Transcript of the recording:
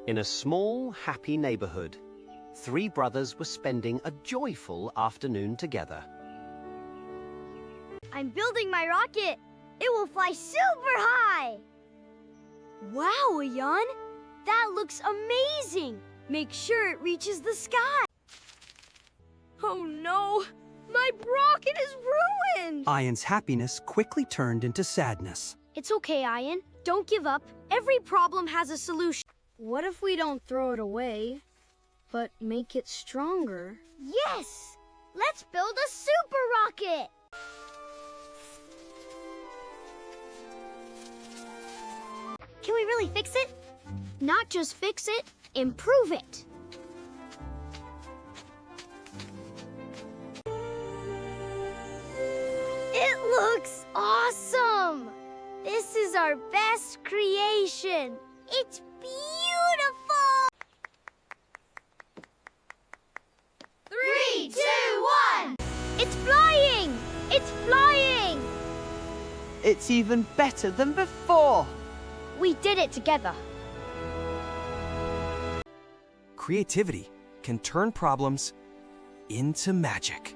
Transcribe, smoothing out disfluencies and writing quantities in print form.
In a small, happy neighborhood, three brothers were spending a joyful afternoon together. I'm building my rocket. It will fly super high. Wow, Ayan. That looks amazing. Make sure it reaches the sky. Oh no, my rocket is ruined. Ayan's happiness quickly turned into sadness. It's okay, Ayan. Don't give up. Every problem has a solution. What if we don't throw it away, but make it stronger? Yes! Let's build a super rocket! Can we really fix it? Not just fix it, improve it. It looks awesome! This is our best creation. It's beautiful! 3, 2, 1! It's flying! It's flying! It's even better than before! We did it together. Creativity can turn problems into magic.